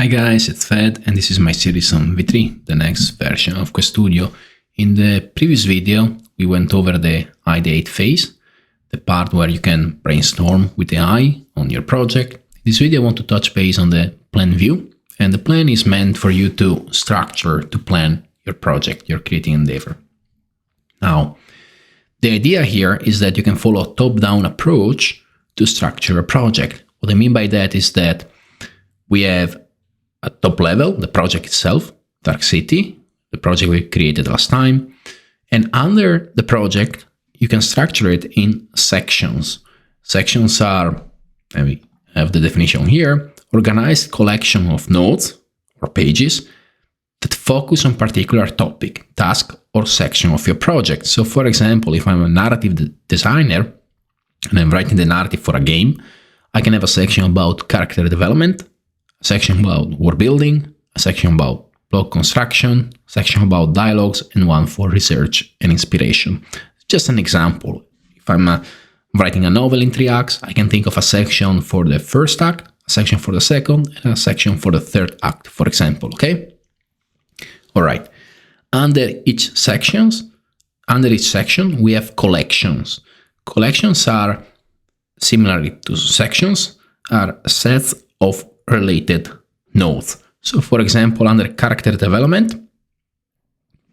Hi guys, it's Fed and this is my series on V3, the next version of QuestStudio. In the previous video, we went over the ideate phase, the part where you can brainstorm with AI on your project. In this video, I want to touch base on the plan view, and the plan is meant for you to structure, to plan your project, your creating endeavor. Now, the idea here is that you can follow a top-down approach to structure a project. What I mean by that is that we have at top level, the project itself, Dark City, the project we created last time. And under the project, you can structure it in sections. Sections are, and we have the definition here, organized collection of nodes or pages that focus on particular topic, task, or section of your project. So for example, if I'm a narrative designer and I'm writing the narrative for a game, I can have a section about character development, a section about world building, a section about plot construction, a section about dialogues, and one for research and inspiration. Just an example. If I'm writing a novel in 3 acts, I can think of a section for the first act, a section for the second, and a section for the third act, for example, okay? All right. Under each section, we have collections. Collections are, similarly to sections, are sets of related nodes. So for example, under character development,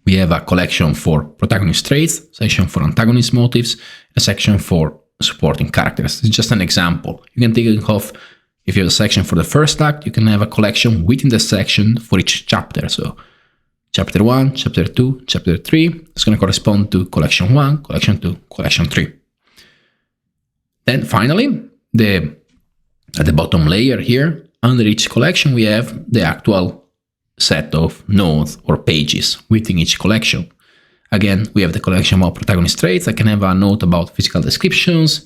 we have a collection for protagonist traits, section for antagonist motives, a section for supporting characters. It's just an example. You can think of, if you have a section for the first act, you can have a collection within the section for each chapter. So chapter 1, chapter 2, chapter 3, it's going to correspond to collection 1, collection 2, collection 3. Then finally, at the bottom layer here, under each collection, we have the actual set of nodes or pages within each collection. Again, we have the collection about protagonist traits. I can have a note about physical descriptions,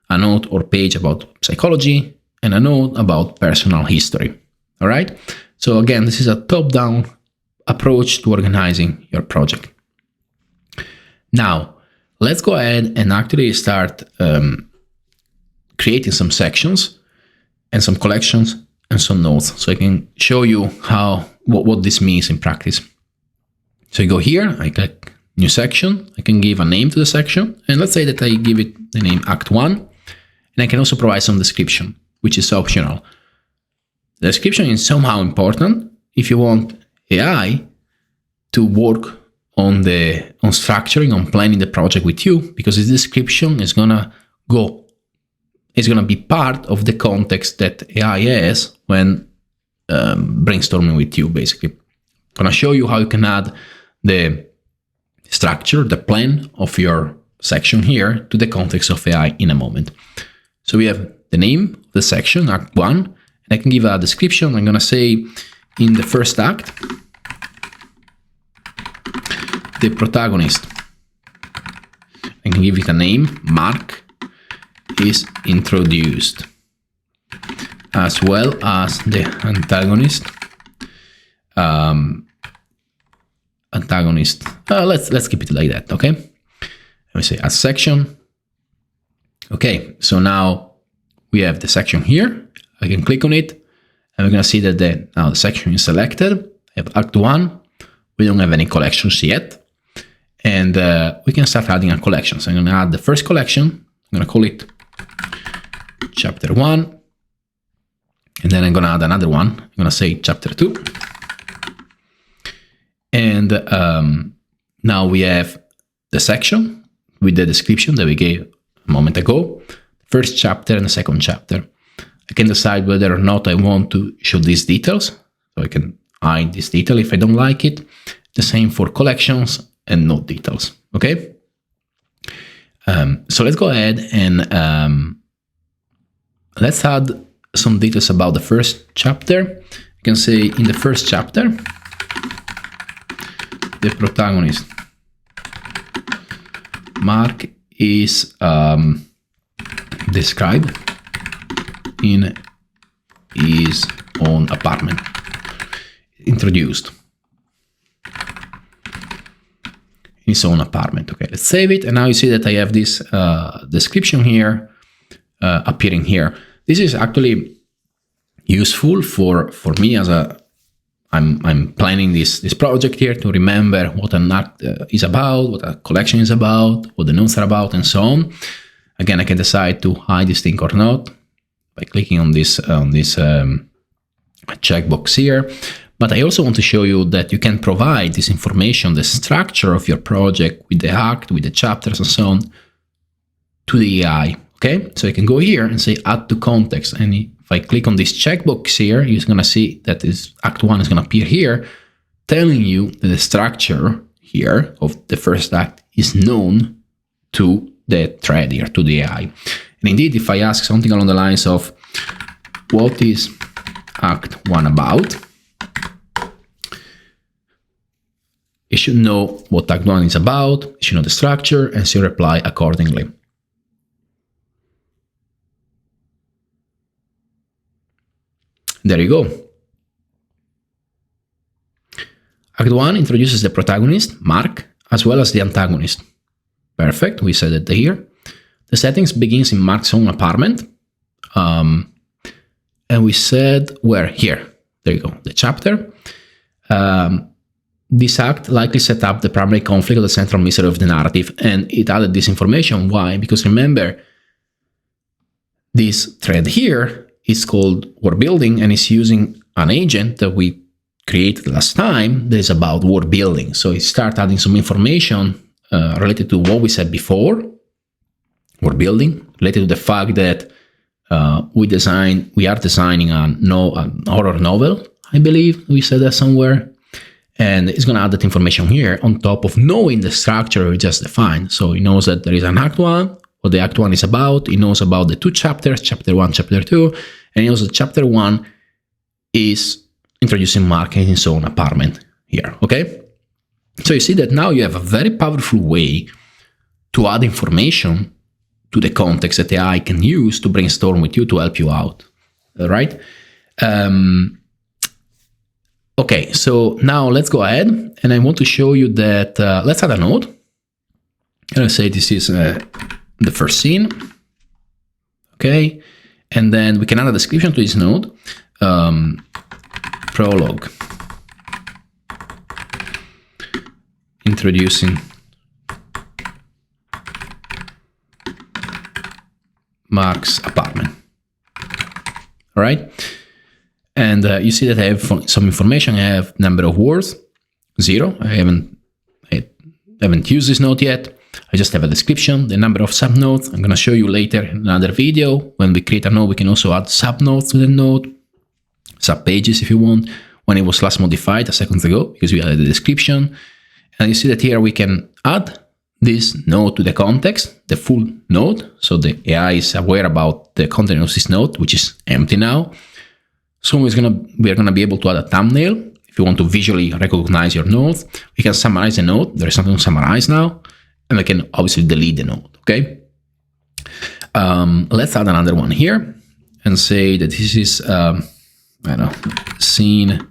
a note or page about psychology, and a note about personal history. All right? So again, this is a top-down approach to organizing your project. Now, let's go ahead and actually start creating some sections and some collections and some nodes, so I can show you what this means in practice. So I go here, I click new section, I can give a name to the section, and let's say that I give it the name Act 1, and I can also provide some description, which is optional. The description is somehow important if you want AI to work on structuring, on planning the project with you, because this description is gonna be part of the context that AI has when brainstorming with you, basically. I'm going to show you how you can add the structure, the plan of your section here to the context of AI in a moment. So we have the name of the section, Act 1, and I can give a description. I'm going to say in the first act, the protagonist, I can give it a name, Mark, is introduced, as well as the antagonist. Let's keep it like that, okay? Let me say a section. Okay, so now we have the section here. I can click on it, and we're gonna see that now the section is selected. I have Act 1. We don't have any collections yet, and we can start adding a collection. So I'm gonna add the first collection. I'm gonna call it Chapter 1, and then I'm going to add another one. I'm going to say Chapter 2. And now we have the section with the description that we gave a moment ago, first chapter and the second chapter. I can decide whether or not I want to show these details, so I can hide this detail if I don't like it. The same for collections and note details, okay? So let's go ahead and let's add some details about the first chapter. You can say in the first chapter, the protagonist, Mark, is described in his own apartment, introduced. His own apartment. Okay, let's save it. And now you see that I have this description here appearing here. This is actually useful for me as I'm planning this project here to remember what an act is about, what a collection is about, what the notes are about, and so on. Again, I can decide to hide this thing or not by clicking on this checkbox here. But I also want to show you that you can provide this information, the structure of your project with the act, with the chapters and so on, to the AI. Okay, so I can go here and say add to context, and if I click on this checkbox here, you're going to see that this Act 1 is going to appear here, telling you that the structure here of the first act is known to the thread here, to the AI. And indeed, if I ask something along the lines of, what is Act 1 about? It should know what Act 1 is about, it should know the structure, and should reply accordingly. There you go. Act 1 introduces the protagonist, Mark, as well as the antagonist. Perfect, we said it here. The settings begins in Mark's own apartment. And we said where? Here. There you go, the chapter. This act likely set up the primary conflict of the central mystery of the narrative, and it added this information. Why? Because remember, this thread here is called world building, and it's using an agent that we created last time that is about world building. So it starts adding some information related to what we said before, world building, related to the fact that we are designing an horror novel, I believe we said that somewhere. And it's going to add that information here on top of knowing the structure we just defined. So it knows that there is an Act 1, what the Act 1 is about. It knows about the two chapters, Chapter 1, Chapter 2. And it knows that Chapter 1 is introducing Mark in his own apartment here, okay? So you see that now you have a very powerful way to add information to the context that the AI can use to brainstorm with you to help you out, all right? Okay, so now let's go ahead, and I want to show you that, let's add a node. And I say this is the first scene, okay? And then we can add a description to this node, prologue, introducing Mark's apartment, all right? And you see that I have some information. I have number of words, 0. I haven't used this node yet. I just have a description, the number of subnodes. I'm going to show you later in another video. When we create a node, we can also add subnodes to the node, subpages if you want, when it was last modified a second ago, because we added the description. And you see that here we can add this node to the context, the full node. So the AI is aware about the content of this node, which is empty now. So we are going to be able to add a thumbnail. If you want to visually recognize your node, we can summarize the node. There is something to summarize now. And we can obviously delete the node, okay? Let's add another one here and say that this is, I don't know, scene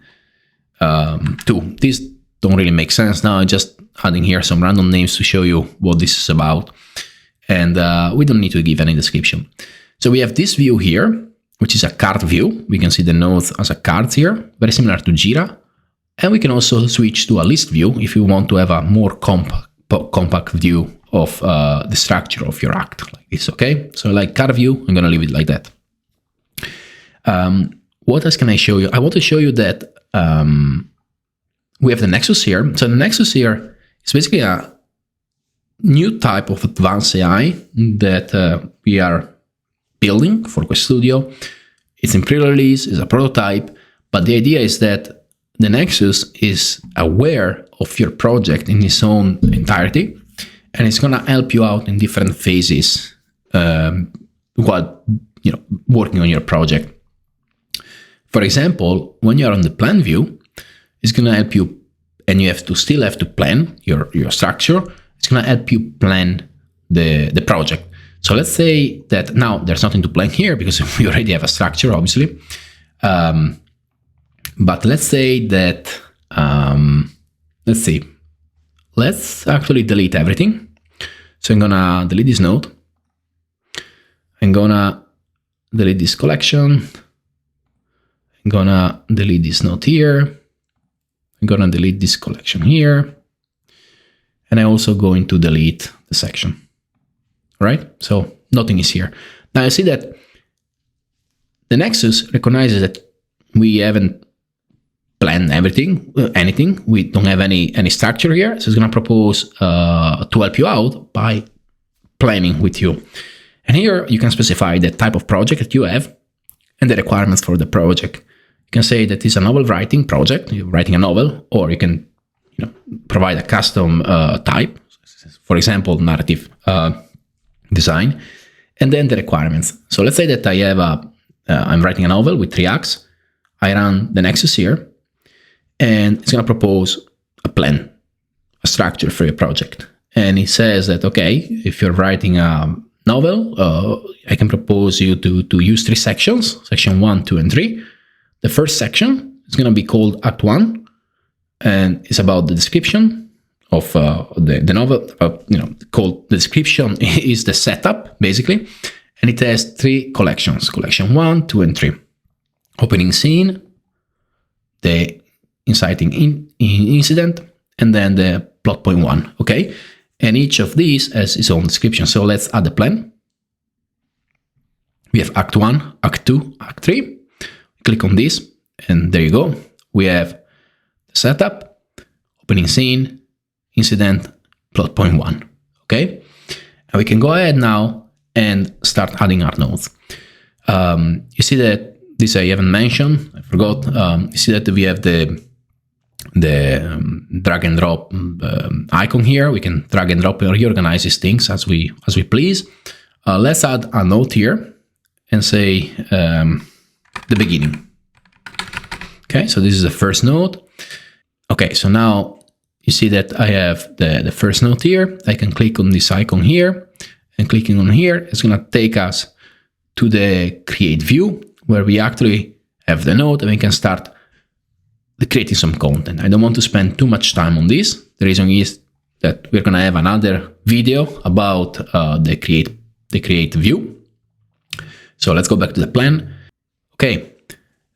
2. These don't really make sense now. I'm just adding here some random names to show you what this is about. And we don't need to give any description. So we have this view here, which is a card view. We can see the nodes as a card here, very similar to Jira. And we can also switch to a list view if you want to have a more compact view of the structure of your act, like this, okay? So like card view, I'm going to leave it like that. What else can I show you? I want to show you that we have the Nexus here. So the Nexus here is basically a new type of advanced AI that we are building for QuestStudio. It's in pre-release, it's a prototype, but the idea is that the Nexus is aware of your project in its own entirety, and it's going to help you out in different phases while working on your project. For example, when you're on the plan view, it's going to help you, and you still have to plan your structure. It's going to help you plan the project. So let's say that now there's nothing to plan here because we already have a structure, obviously. But let's say that, let's actually delete everything. So I'm gonna delete this node. I'm gonna delete this collection. I'm gonna delete this node here. I'm gonna delete this collection here. And I'm also going to delete the section, right? So nothing is here. Now you see that the Nexus recognizes that we haven't planned anything. We don't have any structure here. So it's gonna propose to help you out by planning with you. And here you can specify the type of project that you have and the requirements for the project. You can say that it's a novel writing project, you're writing a novel, or you can provide a custom type, for example, narrative design, and then the requirements. So let's say that I have I'm writing a novel with 3 acts. I run the Nexus here, and it's going to propose a plan, a structure for your project. And it says that, okay, if you're writing a novel, I can propose you to use 3 sections, section 1, 2, and 3. The first section is going to be called Act 1, and it's about the description of the novel. Called the description is the setup, basically, and it has 3 collections: collection 1, 2, and 3. Opening scene, the inciting incident, and then the plot point 1. Okay, and each of these has its own description. So let's add the plan. We have Act 1, Act 2, Act 3. Click on this, and there you go. We have the setup, opening scene, incident, plot point 1. Okay, and we can go ahead now and start adding our nodes. You see that this I haven't mentioned, I forgot. You see that we have the drag and drop icon here. We can drag and drop and reorganize these things as we please. Let's add a node here and say the beginning. Okay, so this is the first node. Okay, so now you see that I have the first node here. I can click on this icon here, and clicking on here, it's gonna take us to the create view, where we actually have the node and we can start creating some content. I don't want to spend too much time on this. The reason is that we're gonna have another video about the create view. So let's go back to the plan. Okay,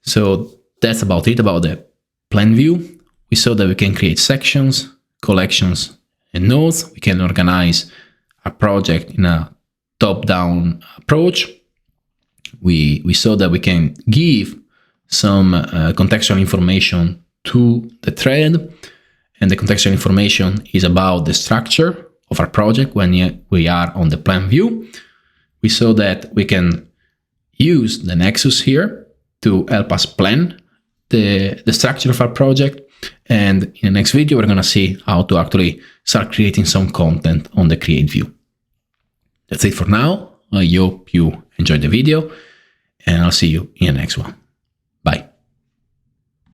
so that's about it about the plan view. We saw that we can create sections, collections, and nodes. We can organize a project in a top-down approach. We saw that we can give some contextual information to the thread, and the contextual information is about the structure of our project when we are on the plan view. We saw that we can use the Nexus here to help us plan the structure of our project, and in the next video we're going to see how to actually start creating some content on the create view. That's it for now. I hope you enjoyed the video, and I'll see you in the next one.